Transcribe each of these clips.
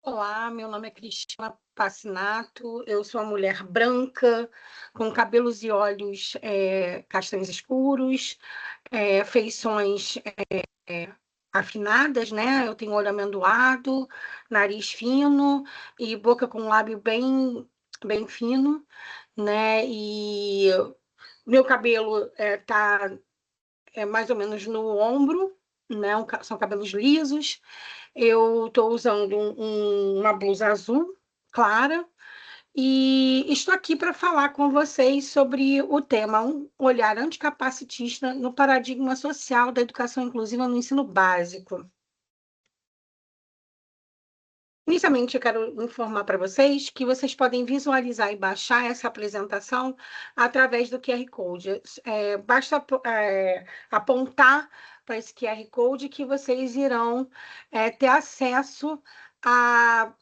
Olá, meu nome é Cristina Passinato, eu sou uma mulher branca, com cabelos e olhos castanhos escuros, feições afinadas, né? Eu tenho olho amendoado, nariz fino e boca com lábio bem fino, né? E meu cabelo tá mais ou menos no ombro, né? São cabelos lisos. Eu estou usando uma blusa azul clara e estou aqui para falar com vocês sobre o tema um olhar anticapacitista no paradigma social da educação inclusiva no ensino básico. Inicialmente, eu quero informar para vocês que vocês podem visualizar e baixar essa apresentação através do QR Code. Basta apontar para esse QR Code que vocês irão ter acesso a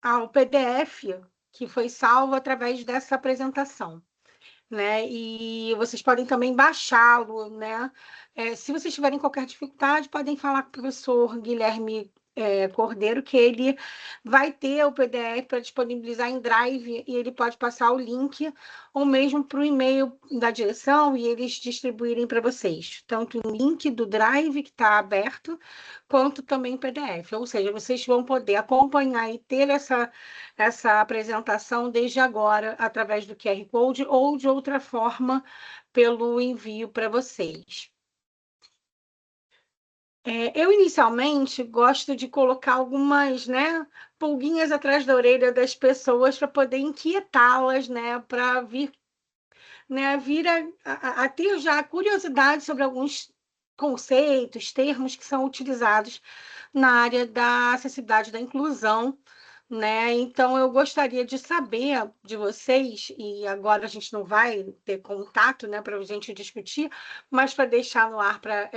ao PDF que foi salvo através dessa apresentação, né? E vocês podem também baixá-lo, né? Se vocês tiverem qualquer dificuldade, podem falar com o professor Guilherme Cordeiro, que ele vai ter o PDF para disponibilizar em Drive e ele pode passar o link ou mesmo para o e-mail da direção e eles distribuírem para vocês, tanto o link do Drive que está aberto, quanto também o PDF. Ou seja, vocês vão poder acompanhar e ter essa apresentação desde agora, através do QR Code ou de outra forma, pelo envio para vocês. Eu, inicialmente, gosto de colocar algumas, né, pulguinhas atrás da orelha das pessoas para poder inquietá-las, né, para vir, né, vir a ter já curiosidade sobre alguns conceitos, termos que são utilizados na área da acessibilidade da inclusão, né? Então, eu gostaria de saber de vocês, e agora a gente não vai ter contato, né, para a gente discutir, mas para deixar no ar para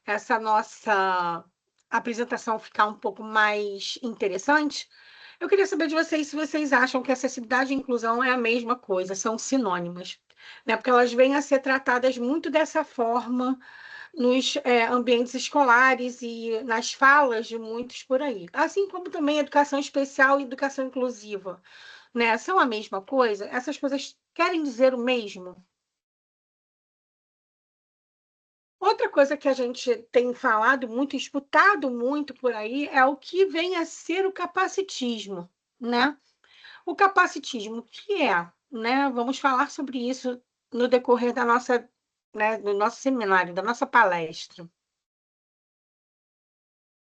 essa nossa apresentação ficar um pouco mais interessante, eu queria saber de vocês se vocês acham que acessibilidade e inclusão é a mesma coisa, são sinônimas, né? Porque elas vêm a ser tratadas muito dessa forma nos ambientes escolares e nas falas de muitos por aí. Assim como também educação especial e educação inclusiva, né? São a mesma coisa? Essas coisas querem dizer o mesmo? Outra coisa que a gente tem falado muito, escutado muito por aí, é o que vem a ser o capacitismo, né? O capacitismo, o que é, né? Vamos falar sobre isso no decorrer da nossa, né, do nosso seminário, da nossa palestra.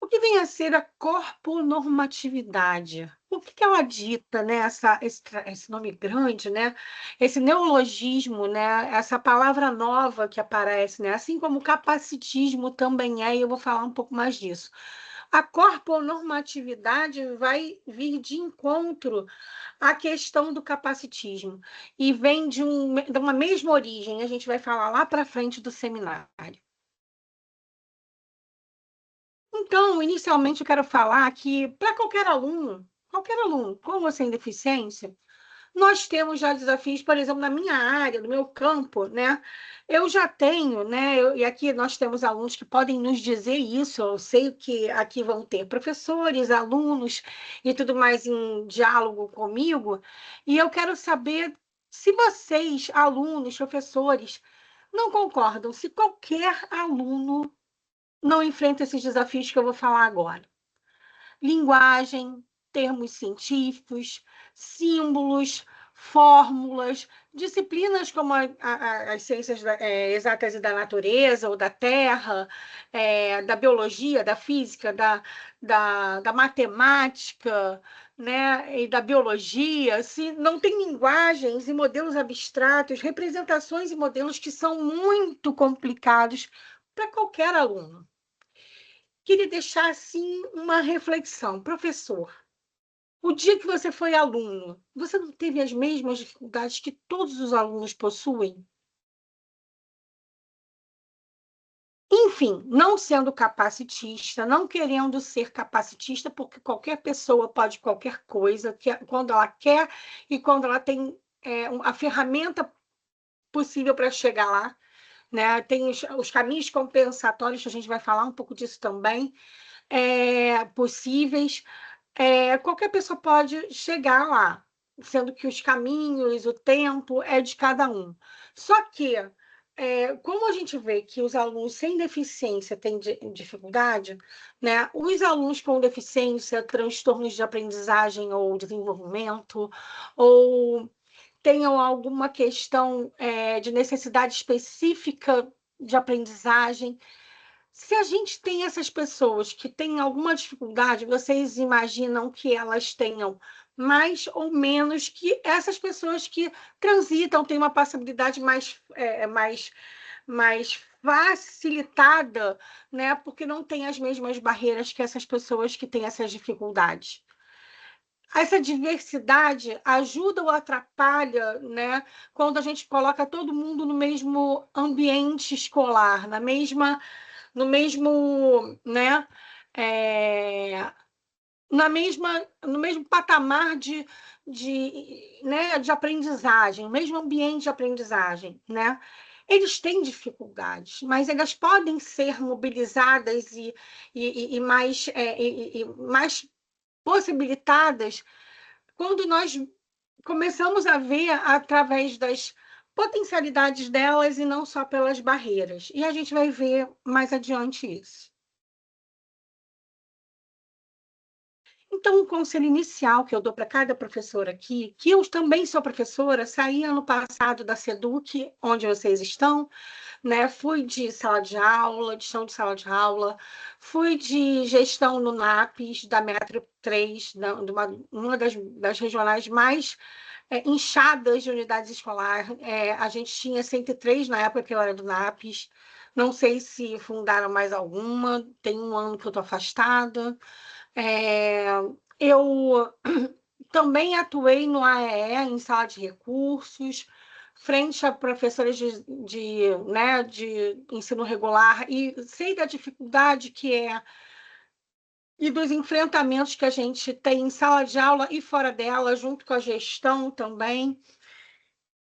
O que vem a ser a corponormatividade? O que ela dita, né? Esse nome grande, né? Esse neologismo, né? Essa palavra nova que aparece, né? Assim como o capacitismo também é, e eu vou falar um pouco mais disso. A corponormatividade vai vir de encontro à questão do capacitismo e vem de uma mesma origem. A gente vai falar lá para frente do seminário. Então, inicialmente, eu quero falar que, para qualquer aluno, com ou sem deficiência, nós temos já desafios, por exemplo, na minha área, no meu campo, né? Eu já tenho, né? E aqui nós temos alunos que podem nos dizer isso. Eu sei que aqui vão ter professores, alunos e tudo mais em diálogo comigo, e eu quero saber se vocês, alunos, professores, não concordam, se qualquer aluno não enfrenta esses desafios que eu vou falar agora. Linguagem, termos científicos, símbolos, fórmulas, disciplinas como as ciências exatas e da natureza ou da terra, da biologia, da física, da matemática, né, e da biologia, se não tem linguagens e modelos abstratos, representações e modelos que são muito complicados para qualquer aluno. Queria deixar assim uma reflexão. Professor, o dia que você foi aluno, você não teve as mesmas dificuldades que todos os alunos possuem? Enfim, não sendo capacitista, não querendo ser capacitista, porque qualquer pessoa pode qualquer coisa, quando ela quer e quando ela tem a ferramenta possível para chegar lá, né? Tem os caminhos compensatórios, a gente vai falar um pouco disso também, possíveis. qualquer pessoa pode chegar lá, sendo que os caminhos, o tempo é de cada um. Só que, como a gente vê que os alunos sem deficiência têm dificuldade, né? Os alunos com deficiência, transtornos de aprendizagem ou desenvolvimento, ou tenham alguma questão de necessidade específica de aprendizagem, se a gente tem essas pessoas que têm alguma dificuldade, vocês imaginam que elas tenham mais ou menos que essas pessoas que transitam, têm uma passabilidade mais facilitada, né? Porque não tem as mesmas barreiras que essas pessoas que têm essas dificuldades. Essa diversidade ajuda ou atrapalha, né? Quando a gente coloca todo mundo no mesmo ambiente escolar, no mesmo, né, é, no mesmo patamar né, de aprendizagem, no mesmo ambiente de aprendizagem, né? Eles têm dificuldades, mas elas podem ser mobilizadas e mais possibilitadas quando nós começamos a ver através das potencialidades delas e não só pelas barreiras. E a gente vai ver mais adiante isso. Então, o conselho inicial que eu dou para cada professor aqui, que eu também sou professora, saí ano passado da SEDUC, onde vocês estão, né? Fui de sala de aula, de chão de sala de aula, fui de gestão no NAPES, da Metro 3, uma das regionais mais inchadas de unidades escolares. A gente tinha 103 na época que eu era do NAPES, não sei se fundaram mais alguma, tem um ano que eu estou afastada. É, eu também atuei no AEE, em sala de recursos, frente a professores né, de ensino regular, e sei da dificuldade que é e dos enfrentamentos que a gente tem em sala de aula e fora dela, junto com a gestão também.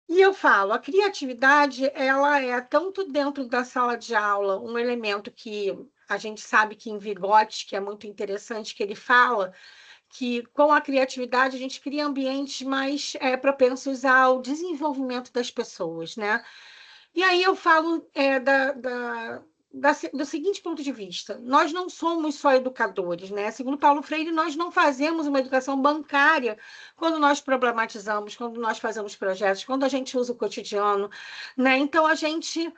E eu falo, a criatividade, ela é tanto dentro da sala de aula, um elemento que a gente sabe que em Vygotsky, que é muito interessante, que ele fala que com a criatividade a gente cria ambientes mais propensos ao desenvolvimento das pessoas, né? E aí eu falo do seguinte ponto de vista: nós não somos só educadores, né? Segundo Paulo Freire, nós não fazemos uma educação bancária quando nós problematizamos, quando nós fazemos projetos, quando a gente usa o cotidiano, né? Então a gente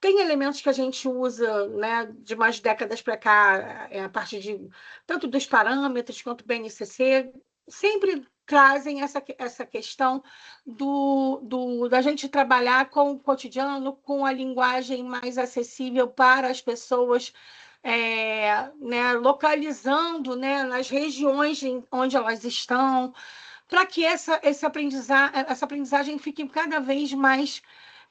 tem elementos que a gente usa, né, de umas décadas para cá, a partir de tanto dos parâmetros quanto do BNCC, sempre trazem essa questão da gente trabalhar com o cotidiano, com a linguagem mais acessível para as pessoas, né, localizando, né, nas regiões onde elas estão, para que essa aprendizagem fique cada vez mais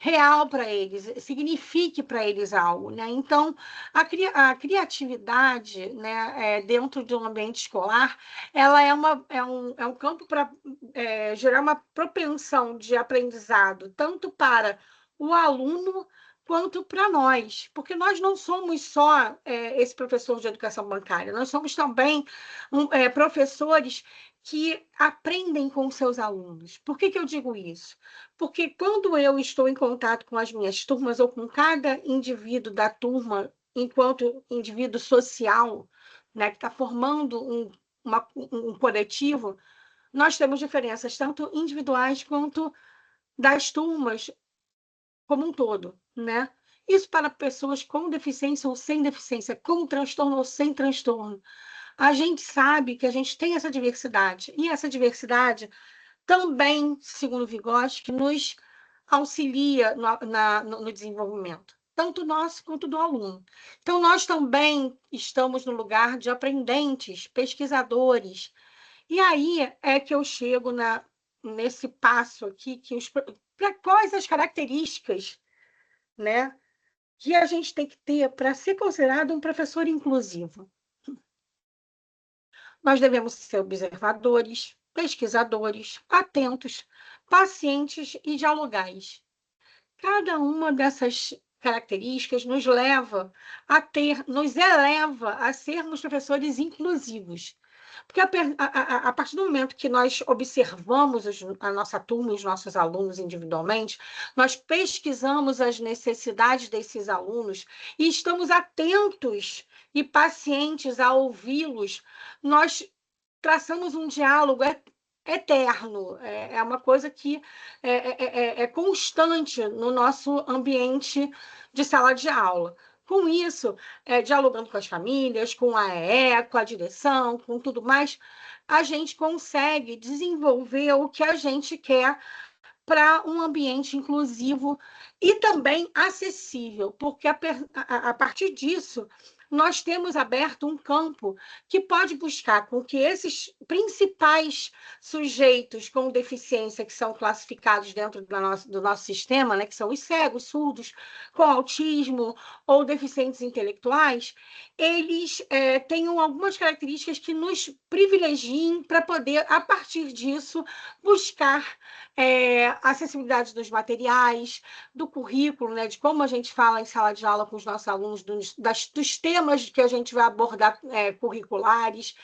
real para eles, signifique para eles algo, né? Então, a criatividade, né, dentro de um ambiente escolar, ela é um campo para gerar uma propensão de aprendizado, tanto para o aluno quanto para nós, porque nós não somos só esse professor de educação bancária, nós somos também professores que aprendem com seus alunos. Por que eu digo isso? Porque quando eu estou em contato com as minhas turmas ou com cada indivíduo da turma, enquanto indivíduo social, né, que está formando um coletivo, nós temos diferenças tanto individuais quanto das turmas como um todo, né? Isso para pessoas com deficiência ou sem deficiência, com transtorno ou sem transtorno. A gente sabe que a gente tem essa diversidade, e essa diversidade também, segundo Vygotsky, nos auxilia no desenvolvimento, tanto nosso quanto do aluno. Então, nós também estamos no lugar de aprendentes, pesquisadores. E aí é que eu chego nesse passo aqui, para quais as características, né, que a gente tem que ter para ser considerado um professor inclusivo. Nós devemos ser observadores, pesquisadores, atentos, pacientes e dialogais. Cada uma dessas características nos eleva a sermos professores inclusivos. Porque a partir do momento que nós observamos a nossa turma, os nossos alunos individualmente, nós pesquisamos as necessidades desses alunos e estamos atentos e pacientes a ouvi-los, nós traçamos um diálogo eterno, é uma coisa que é constante no nosso ambiente de sala de aula. Com isso, dialogando com as famílias, com a EE, com a direção, com tudo mais, a gente consegue desenvolver o que a gente quer para um ambiente inclusivo e também acessível, porque a partir disso nós temos aberto um campo que pode buscar com que esses principais sujeitos com deficiência que são classificados dentro do nosso sistema, né, que são os cegos, surdos, com autismo ou deficientes intelectuais, eles tenham algumas características que nos privilegiem para poder, a partir disso, buscar acessibilidade dos materiais, do currículo, né, de como a gente fala em sala de aula com os nossos alunos, dos temas que a gente vai abordar curriculares,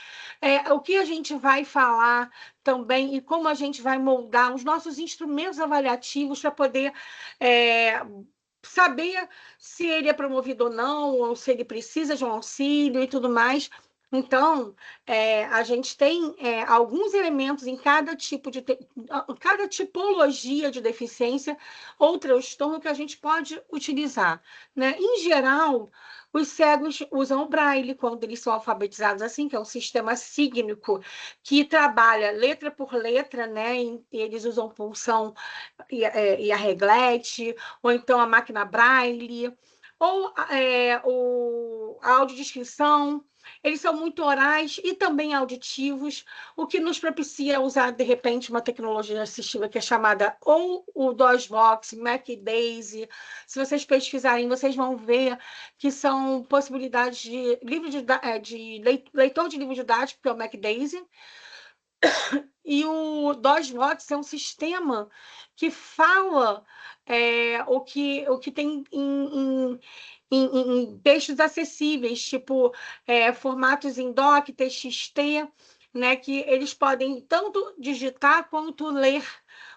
o que a gente vai falar também e como a gente vai moldar os nossos instrumentos avaliativos para poder saber se ele é promovido ou não, ou se ele precisa de um auxílio e tudo mais. Então, a gente tem alguns elementos em cada cada tipologia de deficiência ou transtorno que a gente pode utilizar, né? Em geral, os cegos usam o braille quando eles são alfabetizados assim, que é um sistema sígnico que trabalha letra por letra, né? E eles usam punção e a reglete, ou então a máquina braille, ou a audiodescrição. Eles são muito orais e também auditivos, o que nos propicia usar, de repente, uma tecnologia assistiva que é chamada ou o DOSBox, MacDaisy. Se vocês pesquisarem, vocês vão ver que são possibilidades de leitor de livro didático, que é o MacDaisy, e o DOSBox é um sistema que fala o que tem em textos acessíveis, tipo formatos em doc, TXT, né, que eles podem tanto digitar quanto ler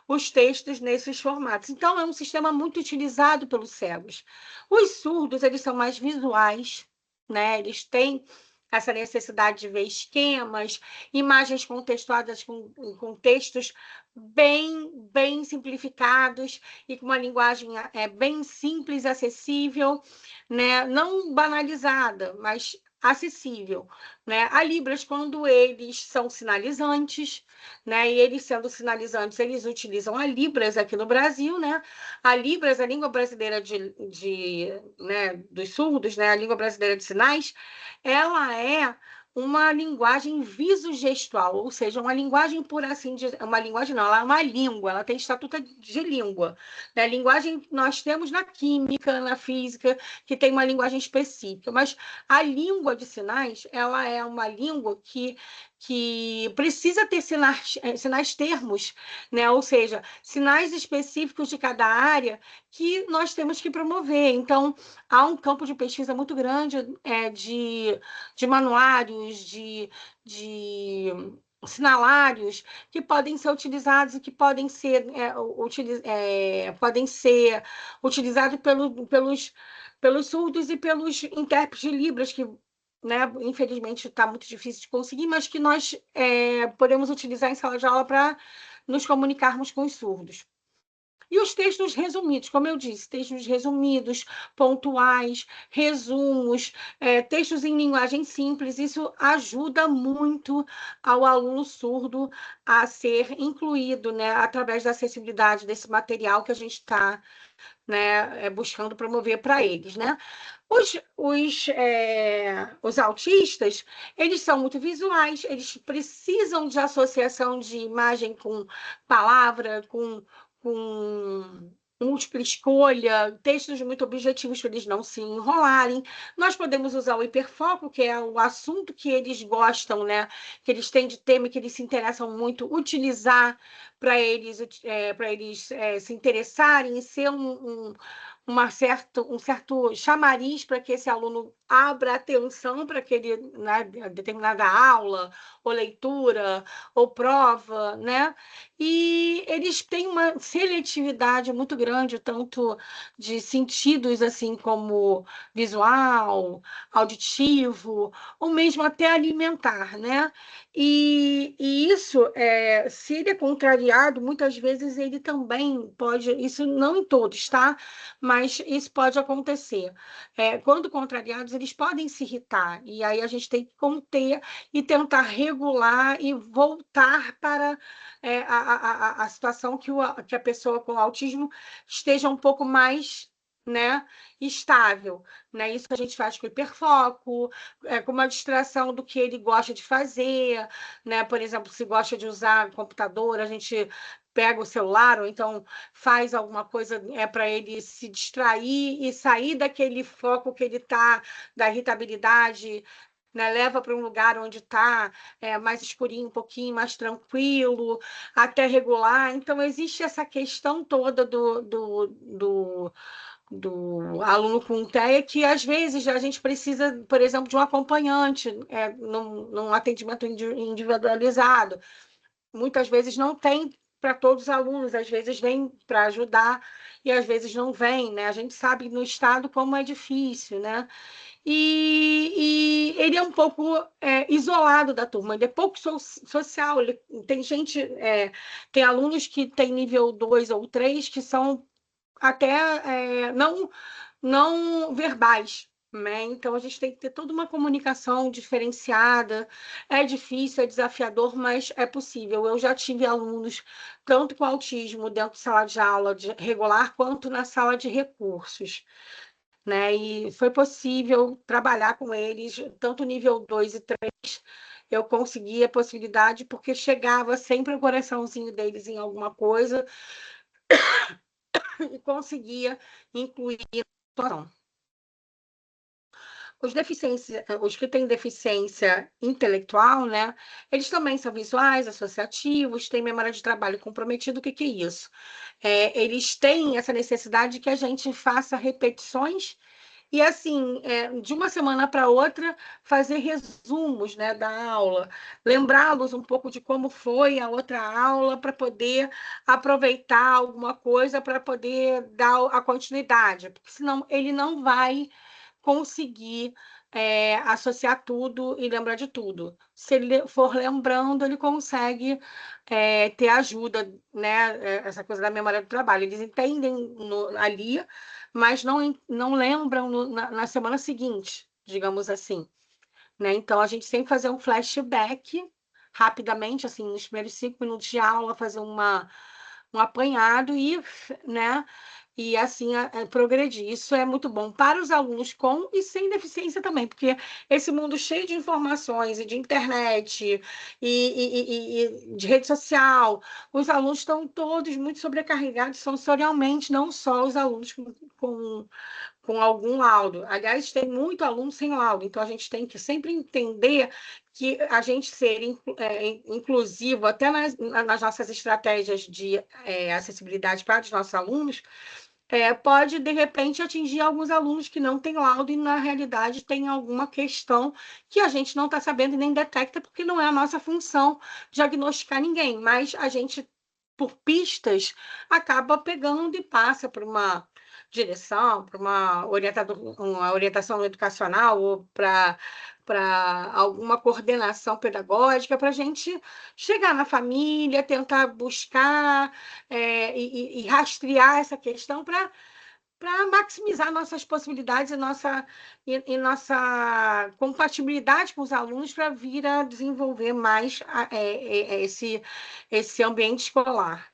os textos nesses formatos. Então, é um sistema muito utilizado pelos cegos. Os surdos, eles são mais visuais, né? Eles têm essa necessidade de ver esquemas, imagens contextuadas com textos bem simplificados e com uma linguagem bem simples, acessível, né? Não banalizada, mas acessível, né? A Libras, quando eles são sinalizantes, né? E eles sendo sinalizantes, eles utilizam a Libras aqui no Brasil, né? A Libras, a língua brasileira né, dos surdos, né? A língua brasileira de sinais, ela é uma linguagem visogestual, ou seja, uma linguagem, por assim dizer, uma linguagem não, ela é uma língua, ela tem estatuto de língua, né? Linguagem nós temos na química, na física, que tem uma linguagem específica, mas a língua de sinais, ela é uma língua que precisa ter sinais termos, né? Ou seja, sinais específicos de cada área que nós temos que promover. Então, há um campo de pesquisa muito grande de manuários, de sinalários que podem ser utilizados e que podem ser utilizados pelos surdos e pelos intérpretes de Libras, que, né, infelizmente está muito difícil de conseguir, mas que nós podemos utilizar em sala de aula para nos comunicarmos com os surdos. E os textos resumidos, como eu disse, textos resumidos, pontuais, resumos, textos em linguagem simples, isso ajuda muito ao aluno surdo a ser incluído, né, através da acessibilidade desse material que a gente está, né, buscando promover para eles, né? Os autistas, eles são muito visuais, eles precisam de associação de imagem com palavra, com múltipla escolha, textos muito objetivos para eles não se enrolarem. Nós podemos usar o hiperfoco, que é o assunto que eles gostam, né? Que eles têm de tema e que eles se interessam muito, utilizar para eles se interessarem e ser um certo chamariz para que esse aluno abra atenção para aquele, né, determinada aula, ou leitura, ou prova, né? E eles têm uma seletividade muito grande, tanto de sentidos, assim, como visual, auditivo, ou mesmo até alimentar, né? E isso, se ele é contrariado, muitas vezes ele também pode, isso não em todos, tá? Mas isso pode acontecer. Quando contrariados, eles podem se irritar, e aí a gente tem que conter e tentar regular e voltar para a situação que a pessoa com autismo esteja um pouco mais, né, estável, né? Isso a gente faz com hiperfoco, com uma distração do que ele gosta de fazer, né? Por exemplo, se gosta de usar computador, a gente pega o celular, ou então faz alguma coisa para ele se distrair e sair daquele foco que ele está, da irritabilidade, né? Leva para um lugar onde está mais escurinho, um pouquinho mais tranquilo, até regular. Então, existe essa questão toda do aluno com TEA, que às vezes a gente precisa, por exemplo, de um acompanhante, num atendimento individualizado. Muitas vezes não tem para todos os alunos, às vezes vem para ajudar e às vezes não vem, né? A gente sabe no estado como é difícil, né? E ele é um pouco isolado da turma, ele é pouco social. Tem gente, tem alunos que têm nível 2 ou 3 que são até não verbais, né? Então a gente tem que ter toda uma comunicação diferenciada. É difícil, é desafiador, mas é possível. Eu já tive alunos tanto com autismo dentro de sala de aula regular quanto na sala de recursos, né? E foi possível trabalhar com eles, tanto nível 2 e 3. Eu consegui a possibilidade porque chegava sempre o coraçãozinho deles em alguma coisa e conseguia incluir a situação. Os que têm deficiência intelectual, né? Eles também são visuais, associativos, têm memória de trabalho comprometida. O que é isso? Eles têm essa necessidade de que a gente faça repetições e, assim, de uma semana para outra, fazer resumos, né, da aula, lembrá-los um pouco de como foi a outra aula, para poder aproveitar alguma coisa, para poder dar a continuidade, porque senão ele não vai conseguir associar tudo e lembrar de tudo. Se ele for lembrando, ele consegue ter ajuda, né? Essa coisa da memória do trabalho. Eles entendem ali, mas não lembram na semana seguinte, digamos assim, né? Então, a gente sempre fazer um flashback rapidamente, assim, nos primeiros 5 minutos de aula, fazer um apanhado e, né? E assim progredir. Isso é muito bom para os alunos com e sem deficiência também, porque esse mundo cheio de informações e de internet e de rede social, os alunos estão todos muito sobrecarregados sensorialmente, não só os alunos com algum laudo. Aliás, tem muito aluno sem laudo, então a gente tem que sempre entender que a gente ser inclusivo até nas nossas estratégias de acessibilidade para os nossos alunos pode, de repente, atingir alguns alunos que não têm laudo e, na realidade, tem alguma questão que a gente não está sabendo e nem detecta, porque não é a nossa função diagnosticar ninguém, mas a gente, por pistas, acaba pegando e passa por uma direção, para uma orientação educacional ou para alguma coordenação pedagógica, para a gente chegar na família, tentar buscar e rastrear essa questão para maximizar nossas possibilidades e nossa compatibilidade com os alunos para vir a desenvolver mais esse ambiente escolar.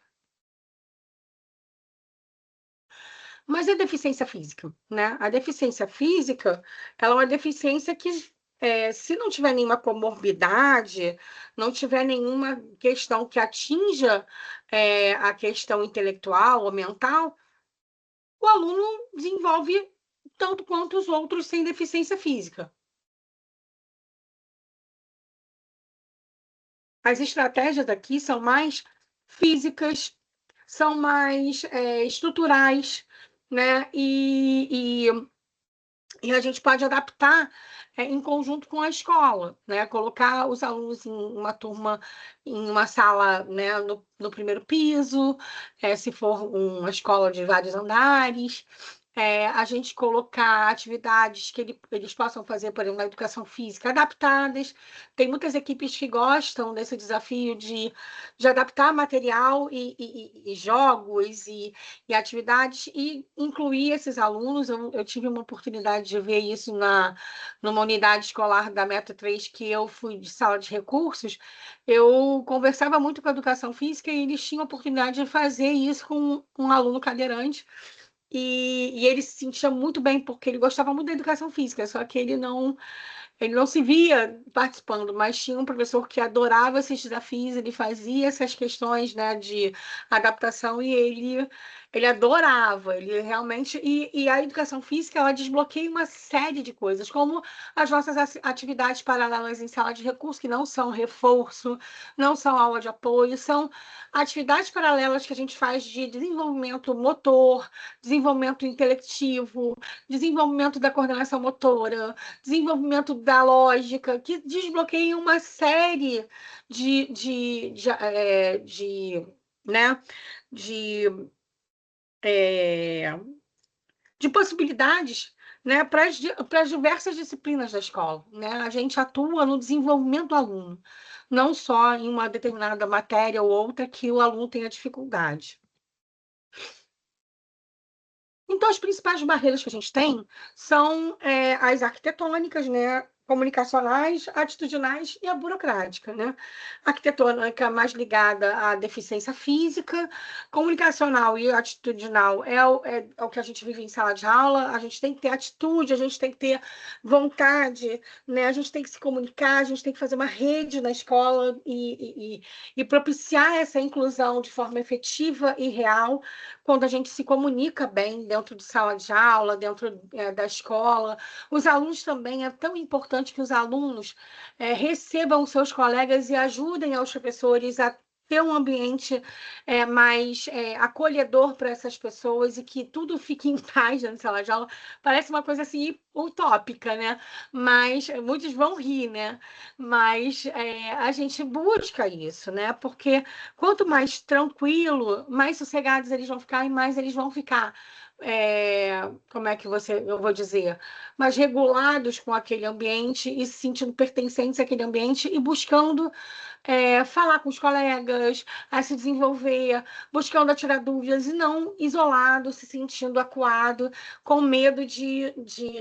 Mas é deficiência física, né? A deficiência física, ela é uma deficiência que, se não tiver nenhuma comorbidade, não tiver nenhuma questão que atinja a questão intelectual ou mental, o aluno desenvolve tanto quanto os outros sem deficiência física. As estratégias aqui são mais físicas, são mais estruturais, né? E a gente pode adaptar em conjunto com a escola, né? Colocar os alunos em uma turma, em uma sala, né, no primeiro piso, se for uma escola de vários andares, a gente colocar atividades que eles possam fazer, por exemplo, na educação física, adaptadas. Tem muitas equipes que gostam desse desafio de adaptar material e jogos e atividades e incluir esses alunos. Eu tive uma oportunidade de ver isso numa unidade escolar da Meta 3, que eu fui de sala de recursos. Eu conversava muito com a educação física e eles tinham a oportunidade de fazer isso com um aluno cadeirante. E ele se sentia muito bem, porque ele gostava muito da educação física, só que ele não se via participando, mas tinha um professor que adorava esses desafios, ele fazia essas questões, né, de adaptação e ele adorava, ele realmente. E a educação física, ela desbloqueia uma série de coisas, como as nossas atividades paralelas em sala de recurso, que não são reforço, não são aula de apoio, são atividades paralelas que a gente faz de desenvolvimento motor, desenvolvimento intelectivo, desenvolvimento da coordenação motora, desenvolvimento da lógica, que desbloqueiam uma série né, de, é, de possibilidades, né, para as diversas disciplinas da escola, né? A gente atua no desenvolvimento do aluno, não só em uma determinada matéria ou outra que o aluno tenha dificuldade. Então, as principais barreiras que a gente tem são as arquitetônicas, né? Comunicacionais, atitudinais e a burocrática, né? A arquitetônica mais ligada à deficiência física, comunicacional e atitudinal é o que a gente vive em sala de aula. A gente tem que ter atitude, a gente tem que ter vontade, né? A gente tem que se comunicar, a gente tem que fazer uma rede na escola e propiciar essa inclusão de forma efetiva e real quando a gente se comunica bem dentro de sala de aula, dentro da escola. Os alunos também, é tão importante que os alunos recebam os seus colegas e ajudem aos professores a ter um ambiente mais acolhedor para essas pessoas e que tudo fique em paz na sala de aula. Parece uma coisa assim utópica, né? Mas muitos vão rir, né? Mas a gente busca isso, né? Porque quanto mais tranquilo, mais sossegados eles vão ficar e mais eles vão ficar, como é que eu vou dizer, mais regulados com aquele ambiente e se sentindo pertencentes àquele ambiente e buscando falar com os colegas, a se desenvolver, buscando tirar dúvidas e não isolado, se sentindo acuado, com medo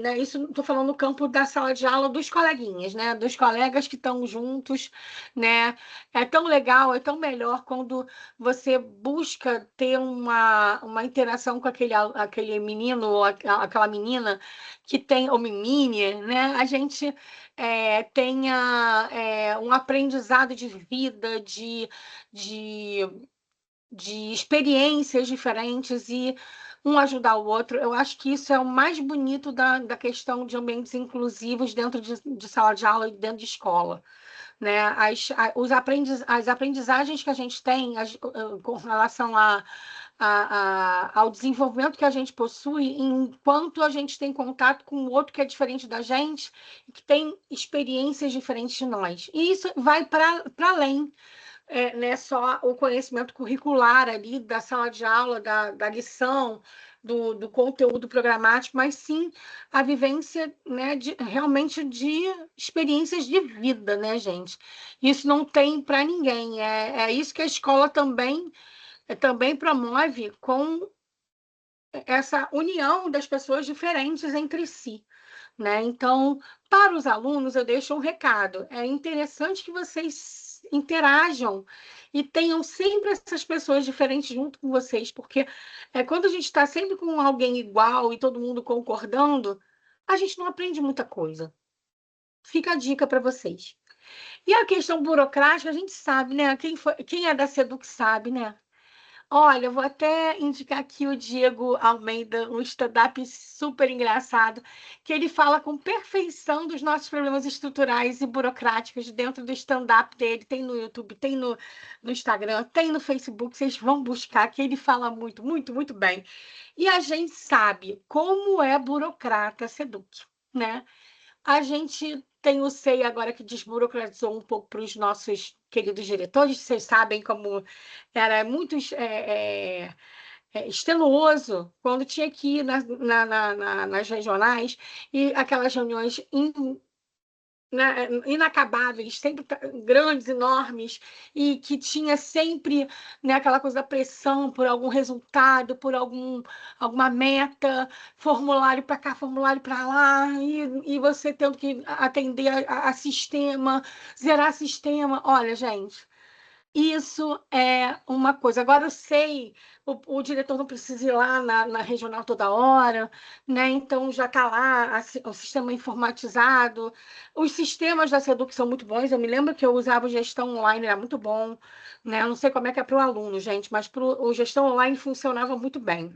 né? Isso estou falando no campo da sala de aula dos coleguinhas, né? Dos colegas que estão juntos, né? É tão legal, é tão melhor quando você busca ter uma interação com aquele menino ou aquela menina que tem, ou menina, né? A gente tenha um aprendizado de vida, de, de experiências diferentes e um ajudar o outro. Eu acho que isso é o mais bonito da questão de ambientes inclusivos dentro de sala de aula e dentro de escola, né? As aprendizagens que a gente tem com relação ao desenvolvimento que a gente possui, enquanto a gente tem contato com o outro que é diferente da gente e que tem experiências diferentes de nós. E isso vai para além, né, só o conhecimento curricular ali da sala de aula, da lição, do conteúdo programático, mas sim a vivência, né, realmente de experiências de vida, né, gente? Isso não tem para ninguém. É isso que a escola também promove com essa união das pessoas diferentes entre si, né? Então, para os alunos, eu deixo um recado. É interessante que vocês interajam e tenham sempre essas pessoas diferentes junto com vocês, porque quando a gente está sempre com alguém igual e todo mundo concordando, a gente não aprende muita coisa. Fica a dica para vocês. E a questão burocrática, a gente sabe, né? Quem é da SEDUC sabe, né? Olha, eu vou até indicar aqui o Diego Almeida, um stand-up super engraçado, que ele fala com perfeição dos nossos problemas estruturais e burocráticos dentro do stand-up dele. Tem no YouTube, tem no Instagram, tem no Facebook. Vocês vão buscar, que ele fala muito, muito, muito bem. E a gente sabe como é burocrata a Seduc, né? A gente tem o SEI agora que desburocratizou um pouco para os nossos queridos diretores. Vocês sabem como era muito extenuoso quando tinha que ir nas regionais e aquelas reuniões né, inacabáveis, sempre grandes, enormes, e que tinha sempre, né, aquela coisa da pressão por algum resultado, por alguma meta, formulário para cá, formulário para lá, e você tendo que atender a sistema, zerar sistema. Olha, gente. Isso é uma coisa. Agora eu sei, o diretor não precisa ir lá na regional toda hora, né? Então já está lá o sistema informatizado. Os sistemas da Seduc são muito bons. Eu me lembro que eu usava o gestão online, era muito bom, né? Eu não sei como é que é para o aluno, gente, mas o gestão online funcionava muito bem.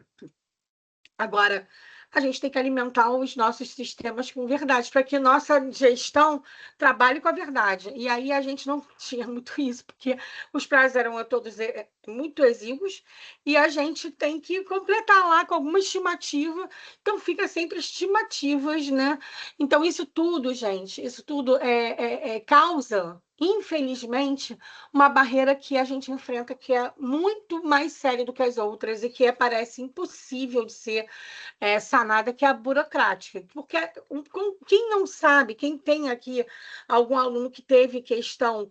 Agora, a gente tem que alimentar os nossos sistemas com verdade, para que nossa gestão trabalhe com a verdade. E aí a gente não tinha muito isso, porque os prazos eram todos muito exíguos, e a gente tem que completar lá com alguma estimativa, então fica sempre estimativas, né? Então, isso tudo, gente, isso tudo causa, infelizmente, uma barreira que a gente enfrenta que é muito mais séria do que as outras e que parece impossível de ser sanada, que é a burocrática. Porque quem não sabe, quem tem aqui algum aluno que teve questão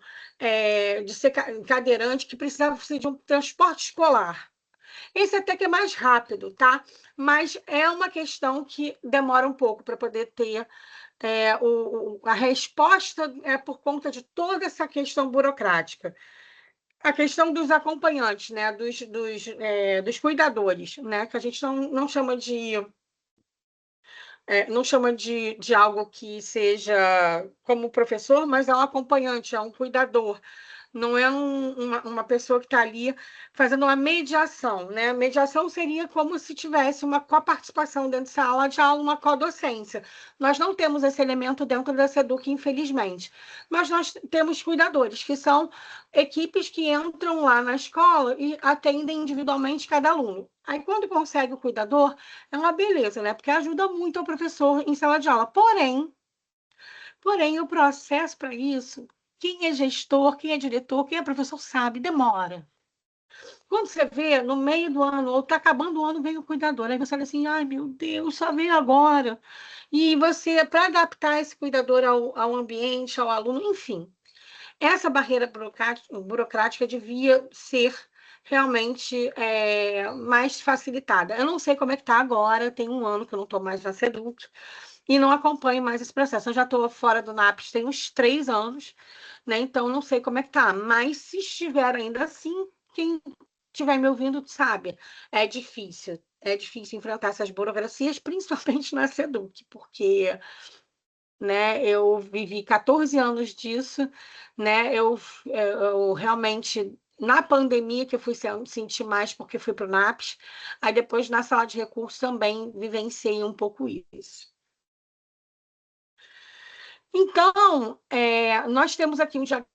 de ser cadeirante, que precisava de um transporte escolar. Esse até que é mais rápido, tá? Mas é uma questão que demora um pouco para poder ter a resposta por conta de toda essa questão burocrática. A questão dos acompanhantes, né? Dos cuidadores, né? Que a gente não chama de algo que seja como professor, mas é um acompanhante, é um cuidador. Não é uma pessoa que está ali fazendo uma mediação, né? Mediação seria como se tivesse uma coparticipação dentro da sala de aula, uma codocência. Nós não temos esse elemento dentro da SEDUC, infelizmente. Mas nós temos cuidadores, que são equipes que entram lá na escola e atendem individualmente cada aluno. Aí, quando consegue o cuidador, é uma beleza, né? Porque ajuda muito o professor em sala de aula. Porém, o processo para isso, quem é gestor, quem é diretor, quem é professor sabe, demora. Quando você vê, no meio do ano, ou está acabando o ano, vem o cuidador. Aí você fala assim, ai, meu Deus, só veio agora. E você, para adaptar esse cuidador ao ambiente, ao aluno, enfim, essa barreira burocrática devia ser realmente mais facilitada. Eu não sei como é que está agora, tem um ano que eu não estou mais na SEDUC, e não acompanho mais esse processo. Eu já estou fora do NAPS tem uns 3 anos, né? Então não sei como é que tá. Mas se estiver ainda assim, quem estiver me ouvindo sabe, é difícil. É difícil enfrentar essas burocracias, principalmente na SEDUC, porque, né, eu vivi 14 anos disso, né? Eu realmente na pandemia que eu fui sentir mais porque fui para o NAPS, aí depois na sala de recursos também vivenciei um pouco isso. Então, nós temos aqui um diagrama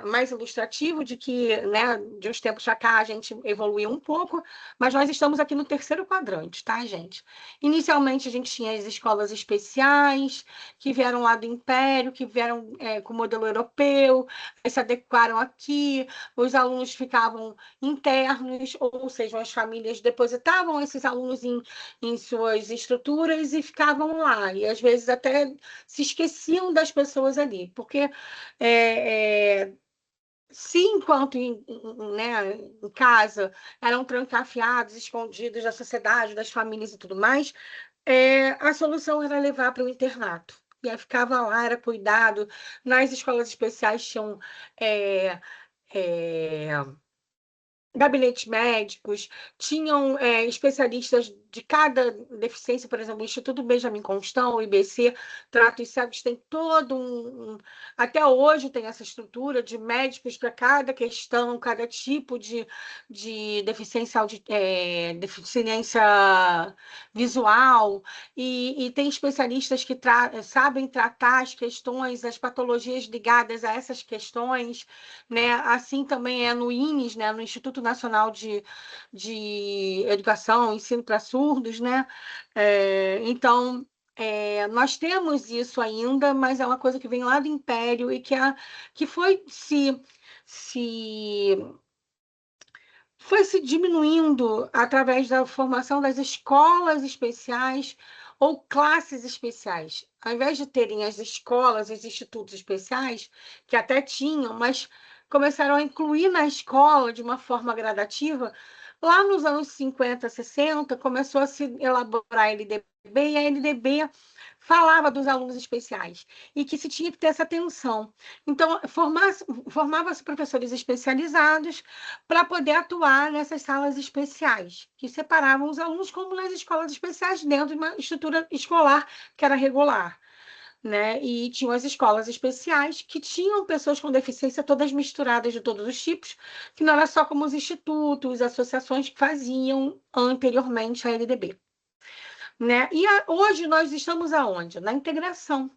mais ilustrativo de que, né, de uns tempos para cá a gente evoluiu um pouco, mas nós estamos aqui no terceiro quadrante, tá, gente? Inicialmente a gente tinha as escolas especiais, que vieram lá do Império, que vieram com o modelo europeu, se adequaram aqui, os alunos ficavam internos, ou seja, as famílias depositavam esses alunos em suas estruturas e ficavam lá, e às vezes até se esqueciam das pessoas ali, porque se enquanto né, em casa eram trancafiados, escondidos da sociedade, das famílias e tudo mais, a solução era levar para o internato. E aí ficava lá, era cuidado. Nas escolas especiais tinham é, é, gabinetes médicos, tinham especialistas de cada deficiência, por exemplo, o Instituto Benjamin Constant, o IBC, Trato e Cegos, tem todo até hoje tem essa estrutura de médicos para cada questão, cada tipo de deficiência, deficiência visual, e tem especialistas que sabem tratar as questões, as patologias ligadas a essas questões, né? Assim também é no INES, né? No Instituto Nacional de Educação, Ensino para Surdos, né? Então, nós temos isso ainda, mas é uma coisa que vem lá do Império e que foi se diminuindo através da formação das escolas especiais ou classes especiais. Ao invés de terem as escolas, os institutos especiais, que até tinham, mas começaram a incluir na escola de uma forma gradativa. Lá nos anos 50, 60, começou a se elaborar a LDB, e a LDB falava dos alunos especiais, e que se tinha que ter essa atenção. Então, formava-se professores especializados para poder atuar nessas salas especiais, que separavam os alunos, como nas escolas especiais, dentro de uma estrutura escolar que era regular. Né? E tinham as escolas especiais, que tinham pessoas com deficiência todas misturadas de todos os tipos, que não era só como os institutos, associações que faziam anteriormente a LDB. Né? E hoje nós estamos aonde? Na integração.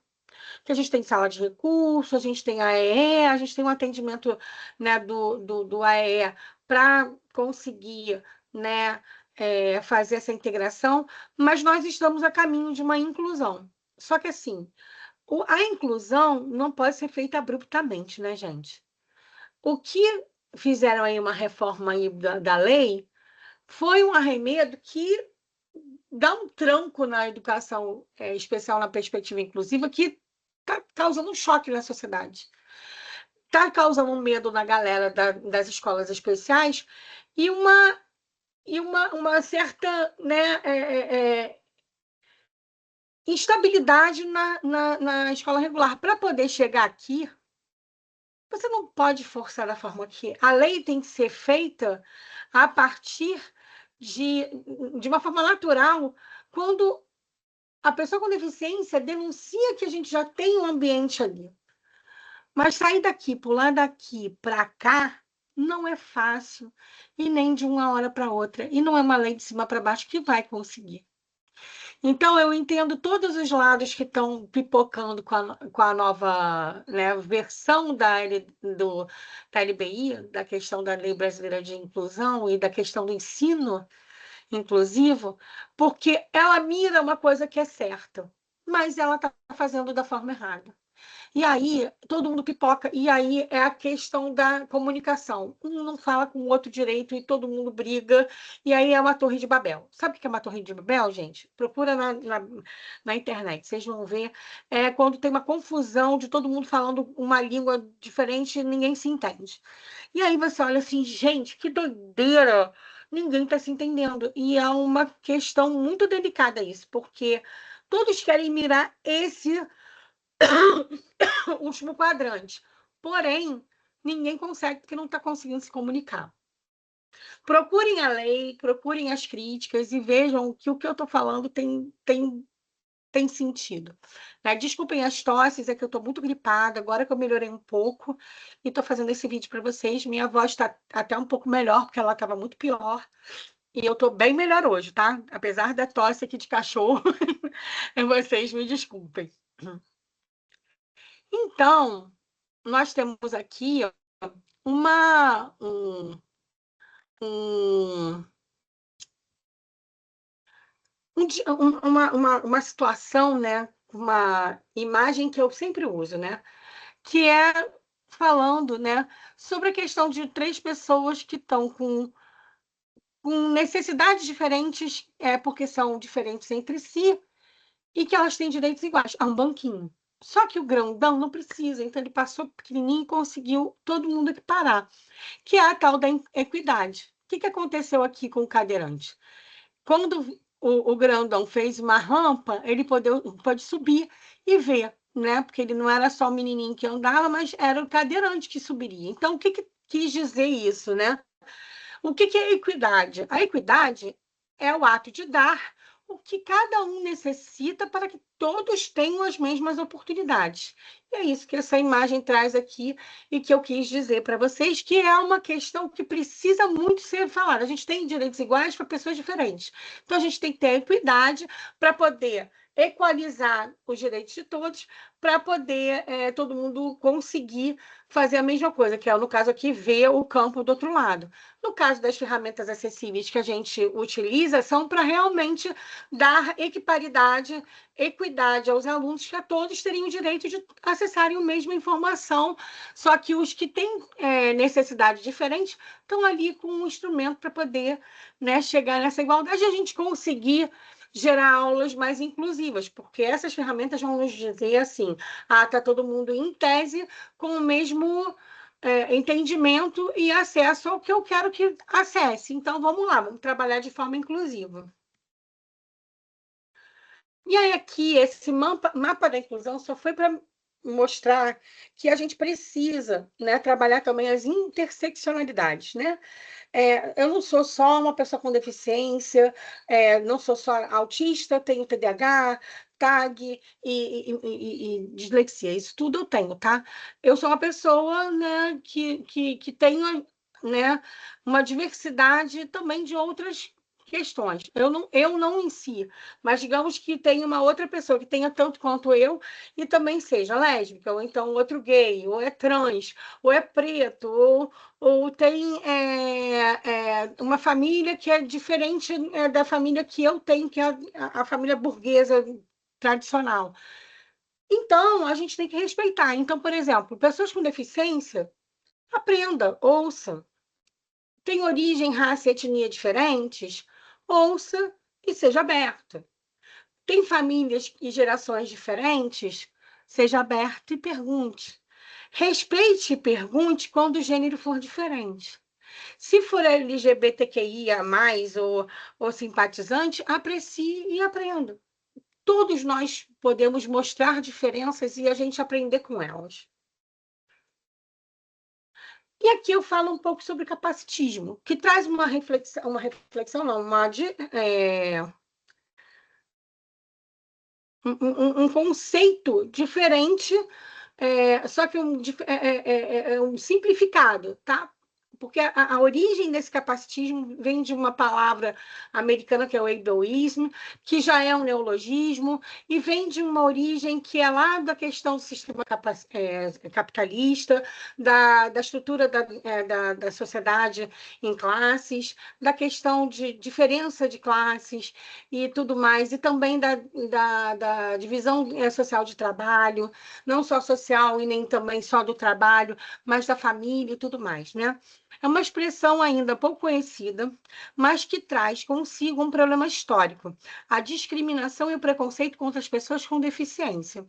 Que a gente tem sala de recursos, a gente tem AEE, a gente tem um atendimento, né, do AEE para conseguir, né, fazer essa integração, mas nós estamos a caminho de uma inclusão. Só que, assim, a inclusão não pode ser feita abruptamente, né, gente? O que fizeram aí uma reforma aí da lei foi um arremedo que dá um tranco na educação especial, na perspectiva inclusiva, que está causando um choque na sociedade. Está causando um medo na galera das escolas especiais e uma certa, né, instabilidade na escola regular. Para poder chegar aqui, você não pode forçar da forma que a lei tem que ser feita a partir de uma forma natural, quando a pessoa com deficiência denuncia que a gente já tem um ambiente ali. Mas sair daqui, pular daqui para cá, não é fácil, e nem de uma hora para outra. E não é uma lei de cima para baixo que vai conseguir. Então, eu entendo todos os lados que estão pipocando com a nova, né, versão da LBI, da questão da Lei Brasileira de Inclusão e da questão do ensino inclusivo, porque ela mira uma coisa que é certa, mas ela está fazendo da forma errada. E aí, todo mundo pipoca. E aí é a questão da comunicação. Um não fala com o outro direito e todo mundo briga. E aí é uma torre de Babel. Sabe o que é uma torre de Babel, gente? Procura na internet, vocês vão ver. É quando tem uma confusão de todo mundo falando uma língua diferente e ninguém se entende. E aí você olha assim, gente, que doideira! Ninguém está se entendendo. E é uma questão muito delicada isso, porque todos querem mirar esse último quadrante. Porém, ninguém consegue porque não está conseguindo se comunicar. Procurem a lei, procurem as críticas e vejam que o que eu estou falando tem sentido. Né? Desculpem as tosses, é que eu estou muito gripada, agora que eu melhorei um pouco e estou fazendo esse vídeo para vocês. Minha voz está até um pouco melhor, porque ela estava muito pior. E eu estou bem melhor hoje, tá? Apesar da tosse aqui de cachorro, vocês me desculpem. Então, nós temos aqui uma, um, um, uma situação, né? Uma imagem que eu sempre uso, né? Que é falando, né, sobre a questão de três pessoas que estão com necessidades diferentes, porque são diferentes entre si, e que elas têm direitos iguais a um banquinho. Só que o grandão não precisa, então ele passou pequenininho e conseguiu todo mundo equiparar, que é a tal da equidade. O que aconteceu aqui com o cadeirante? Quando o grandão fez uma rampa, ele pôde subir e ver, né? Porque ele não era só o menininho que andava, mas era o cadeirante que subiria. Então, o que quis dizer isso, né? O que é equidade? A equidade é o ato de dar o que cada um necessita para que todos tenham as mesmas oportunidades. E é isso que essa imagem traz aqui e que eu quis dizer para vocês, que é uma questão que precisa muito ser falada. A gente tem direitos iguais para pessoas diferentes. Então, a gente tem que ter equidade para poder equalizar os direitos de todos, para poder todo mundo conseguir fazer a mesma coisa, que é, no caso aqui, ver o campo do outro lado. No caso das ferramentas acessíveis que a gente utiliza, são para realmente dar equiparidade, equidade aos alunos, que a todos teriam o direito de acessarem a mesma informação, só que os que têm necessidade diferente estão ali com um instrumento para poder, né, chegar nessa igualdade e a gente conseguir gerar aulas mais inclusivas, porque essas ferramentas vão nos dizer assim, está todo mundo em tese com o mesmo entendimento e acesso ao que eu quero que acesse. Então, vamos lá, vamos trabalhar de forma inclusiva. E aí, aqui, esse mapa da inclusão só foi para mostrar que a gente precisa, né, trabalhar também as interseccionalidades, né? Eu não sou só uma pessoa com deficiência, não sou só autista, tenho TDAH, TAG e dislexia, isso tudo eu tenho, tá? Eu sou uma pessoa, né, que tenho, né, uma diversidade também de outras questões. Eu não em si, mas digamos que tenha uma outra pessoa que tenha tanto quanto eu e também seja lésbica, ou então outro gay, ou é trans, ou é preto, ou tem uma família que é diferente da família que eu tenho, que é a família burguesa tradicional. Então, a gente tem que respeitar. Então, por exemplo, pessoas com deficiência, aprenda, ouça. Tem origem, raça e etnia diferentes? Ouça e seja aberta. Tem famílias e gerações diferentes? Seja aberto e pergunte. Respeite e pergunte quando o gênero for diferente. Se for LGBTQIA+, ou simpatizante, aprecie e aprenda. Todos nós podemos mostrar diferenças e a gente aprender com elas. E aqui eu falo um pouco sobre capacitismo, que traz uma reflexão não, um conceito diferente, só que um simplificado, tá? Porque a origem desse capacitismo vem de uma palavra americana que é o ableism, que já é um neologismo, e vem de uma origem que é lá da questão do sistema capitalista, da estrutura da sociedade em classes, da questão de diferença de classes e tudo mais, e também da divisão social de trabalho, não só social e nem também só do trabalho, mas da família e tudo mais, né? É uma expressão ainda pouco conhecida, mas que traz consigo um problema histórico: a discriminação e o preconceito contra as pessoas com deficiência.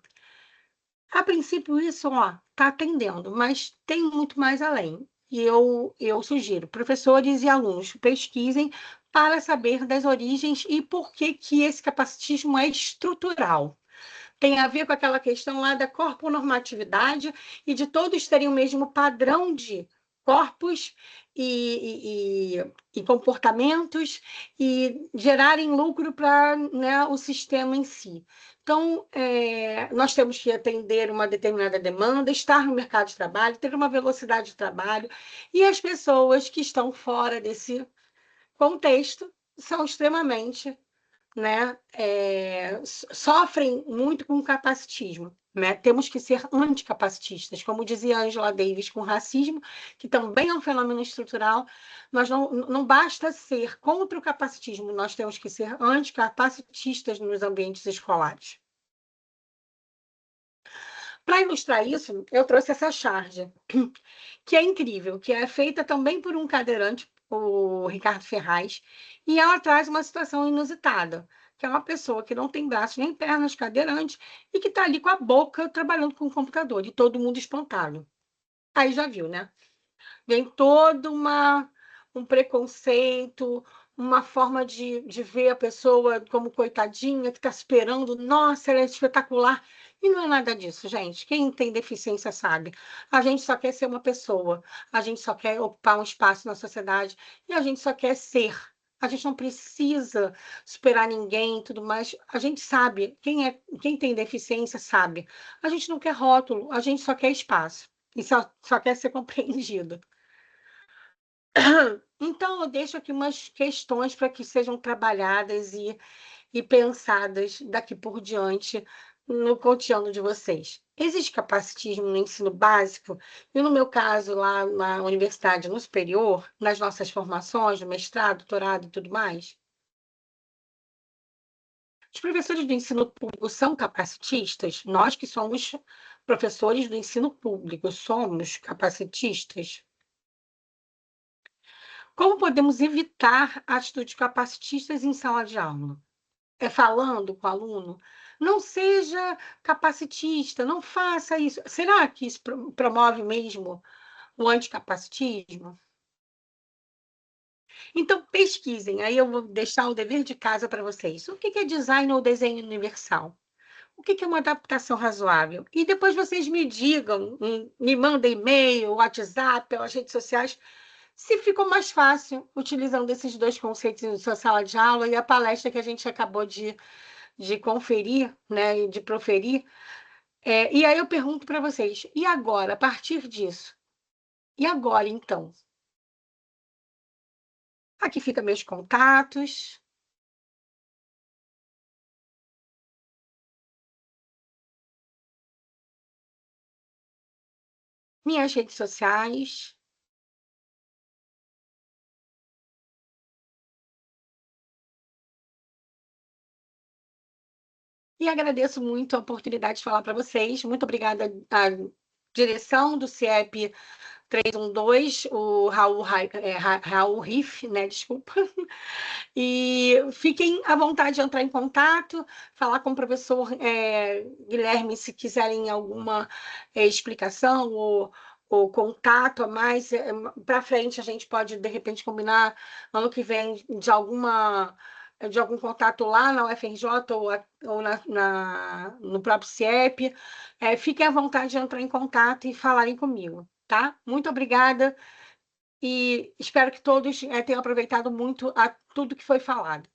A princípio, isso está atendendo, mas tem muito mais além. E eu sugiro, professores e alunos, pesquisem para saber das origens e por que esse capacitismo é estrutural. Tem a ver com aquela questão lá da corponormatividade e de todos terem o mesmo padrão de corpos e comportamentos e gerarem lucro para, né, o sistema em si. Então, nós temos que atender uma determinada demanda, estar no mercado de trabalho, ter uma velocidade de trabalho, e as pessoas que estão fora desse contexto são extremamente, né, sofrem muito com o capacitismo. Né? Temos que ser anticapacitistas, como dizia Angela Davis com racismo, que também é um fenômeno estrutural. Nós não basta ser contra o capacitismo, nós temos que ser anticapacitistas nos ambientes escolares. Para ilustrar isso, eu trouxe essa charge, que é incrível, que é feita também por um cadeirante, o Ricardo Ferraz, e ela traz uma situação inusitada, que é uma pessoa que não tem braços nem pernas, cadeirante, e que está ali com a boca trabalhando com o computador, e todo mundo espantado. Aí já viu, né? Vem todo um preconceito, uma forma de ver a pessoa como coitadinha, que está esperando, nossa, ela é espetacular. E não é nada disso, gente. Quem tem deficiência sabe. A gente só quer ser uma pessoa, a gente só quer ocupar um espaço na sociedade e a gente só quer ser. A gente não precisa superar ninguém e tudo mais. A gente sabe, quem tem deficiência sabe. A gente não quer rótulo, a gente só quer espaço. E só quer ser compreendido. Então, eu deixo aqui umas questões para que sejam trabalhadas e pensadas daqui por diante no cotidiano de vocês. Existe capacitismo no ensino básico? E no meu caso, lá na universidade, no superior, nas nossas formações, no mestrado, doutorado e tudo mais? Os professores do ensino público são capacitistas? Nós que somos professores do ensino público, somos capacitistas? Como podemos evitar atitudes capacitistas em sala de aula? É falando com o aluno? Não seja capacitista, não faça isso. Será que isso promove mesmo o anticapacitismo? Então, pesquisem. Aí eu vou deixar o dever de casa para vocês. O que é design ou desenho universal? O que é uma adaptação razoável? E depois vocês me digam, me mandem e-mail, WhatsApp, pelas redes sociais, se ficou mais fácil utilizando esses dois conceitos em sua sala de aula e a palestra que a gente acabou de conferir, né, e de proferir. E aí eu pergunto para vocês, e agora, a partir disso? E agora, então? Aqui fica meus contatos, minhas redes sociais. E agradeço muito a oportunidade de falar para vocês. Muito obrigada à direção do CIEP 312, o Raul Riff, né? Desculpa. E fiquem à vontade de entrar em contato, falar com o professor Guilherme se quiserem alguma explicação ou contato a mais. Para frente, a gente pode, de repente, combinar ano que vem de algum contato lá na UFRJ ou no próprio CIEP. Fiquem à vontade de entrar em contato e falarem comigo, tá? Muito obrigada e espero que todos tenham aproveitado muito a tudo que foi falado.